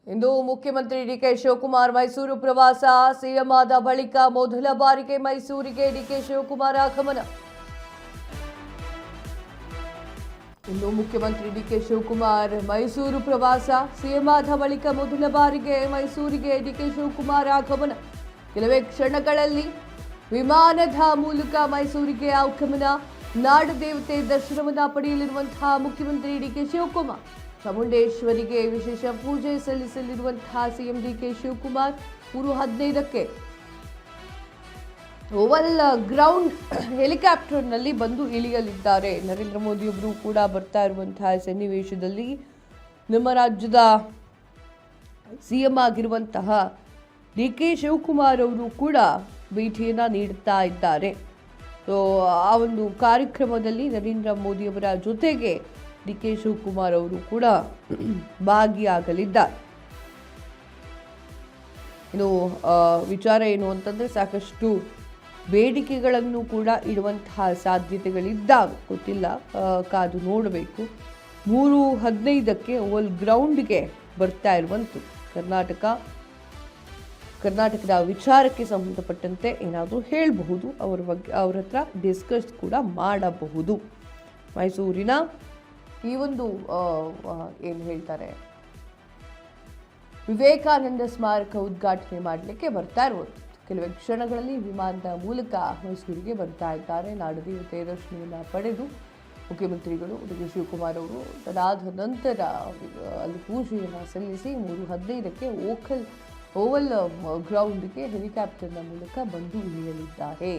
ಇಂದು ಮುಖ್ಯಮಂತ್ರಿ ಡಿಕೆ ಶಿವಕುಮಾರ್ ಮೈಸೂರು ಪ್ರವಾಸ. ಸಿಎಂ ಆದ ಬಳಿಕ ಮೊದಲ ಬಾರಿಗೆ ಮೈಸೂರಿಗೆ ಡಿಕೆ ಶಿವಕುಮಾರ್ ಆಗಮನ. ಇಂದು ಮುಖ್ಯಮಂತ್ರಿ ಡಿಕೆ ಶಿವಕುಮಾರ್ ಮೈಸೂರು ಪ್ರವಾಸ. ಸಿಎಂ ಆದ ಬಳಿಕ ಮೊದಲ ಬಾರಿಗೆ ಮೈಸೂರಿಗೆ ಡಿಕೆ ಶಿವಕುಮಾರ್ ಆಗಮನ. ಕೆಲವೇ ಕ್ಷಣಗಳಲ್ಲಿ ವಿಮಾನದ ಮೂಲಕ ಮೈಸೂರಿಗೆ ಆಗಮನ. ನಾಡದೇವತೆ ದರ್ಶನವನ್ನ ಪಡೆಯಲಿರುವಂತಹ ಮುಖ್ಯಮಂತ್ರಿ ಡಿಕೆ ಶಿವಕುಮಾರ್. ಚಾಮುಂಡೇಶ್ವರಿಗೆ ವಿಶೇಷ ಪೂಜೆ ಸಲ್ಲಿಸಲಿರುವಂತಹ ಸಿಎಂ ಡಿಕೆ ಶಿವಕುಮಾರ್ 3:15ಕ್ಕೆ ಓವಲ್ ಗ್ರೌಂಡ್ ಹೆಲಿಕಾಪ್ಟರ್ನಲ್ಲಿ ಬಂದು ಇಳಿಯಲಿದ್ದಾರೆ. ನರೇಂದ್ರ ಮೋದಿಯವರು ಕೂಡ ಬರ್ತಾ ಇರುವಂತಹ ಸನ್ನಿವೇಶದಲ್ಲಿ ನಮ್ಮ ರಾಜ್ಯದ ಸಿಎಂ ಆಗಿರುವಂತಹ ಡಿಕೆ ಶಿವಕುಮಾರ್ ಅವರು ಕೂಡ ಭೇಟಿಯನ್ನು ನೀಡುತ್ತಾ ಇದ್ದಾರೆ. ಸೊ ಆ ಒಂದು ಕಾರ್ಯಕ್ರಮದಲ್ಲಿ ನರೇಂದ್ರ ಮೋದಿಯವರ ಜೊತೆಗೆ ಡಿಕೆ ಶಿವಕುಮಾರ್ ಅವರು ಕೂಡ ಭಾಗಿಯಾಗಲಿದ್ದಾರೆ. ಇನ್ನು ವಿಚಾರ ಏನು ಅಂತಂದರೆ ಸಾಕಷ್ಟು ಬೇಡಿಕೆಗಳನ್ನು ಕೂಡ ಇಡುವಂತಹ ಸಾಧ್ಯತೆಗಳಿದ್ದಾವೆ. ಗೊತ್ತಿಲ್ಲ, ಕಾದು ನೋಡಬೇಕು. 3:15ಕ್ಕೆ ಓವಲ್ ಗ್ರೌಂಡ್ಗೆ ಬರ್ತಾ ಇರುವಂಥದ್ದು. ಕರ್ನಾಟಕದ ವಿಚಾರಕ್ಕೆ ಸಂಬಂಧಪಟ್ಟಂತೆ ಏನಾದರೂ ಹೇಳಬಹುದು, ಅವ್ರ ಹತ್ರ ಡಿಸ್ಕಸ್ ಕೂಡ ಮಾಡಬಹುದು. ಮೈಸೂರಿನ ಈ ಒಂದು ಏನು ಹೇಳ್ತಾರೆ ವಿವೇಕಾನಂದ ಸ್ಮಾರಕ ಉದ್ಘಾಟನೆ ಮಾಡಲಿಕ್ಕೆ ಬರ್ತಾ ಇರುವಂಥದ್ದು. ಕೆಲವೇ ಕ್ಷಣಗಳಲ್ಲಿ ವಿಮಾನದ ಮೂಲಕ ಮೈಸೂರಿಗೆ ಬರ್ತಾ ಇದ್ದಾರೆ. ನಾಡದೇವತೆ ದರ್ಶನವನ್ನು ಪಡೆದು ಮುಖ್ಯಮಂತ್ರಿಗಳು ಡಿ.ಕೆ. ಶಿವಕುಮಾರ್ ಅವರು ಅದಾದ ನಂತರ ಅಲ್ಲಿ ಪೂಜೆಯನ್ನು ಸಲ್ಲಿಸಿ 3:15ಕ್ಕೆ ಓವಲ್ ಗ್ರೌಂಡ್ಗೆ ಹೆಲಿಕಾಪ್ಟರ್ನ ಮೂಲಕ ಬಂದು ಇಳಿಯಲಿದ್ದಾರೆ.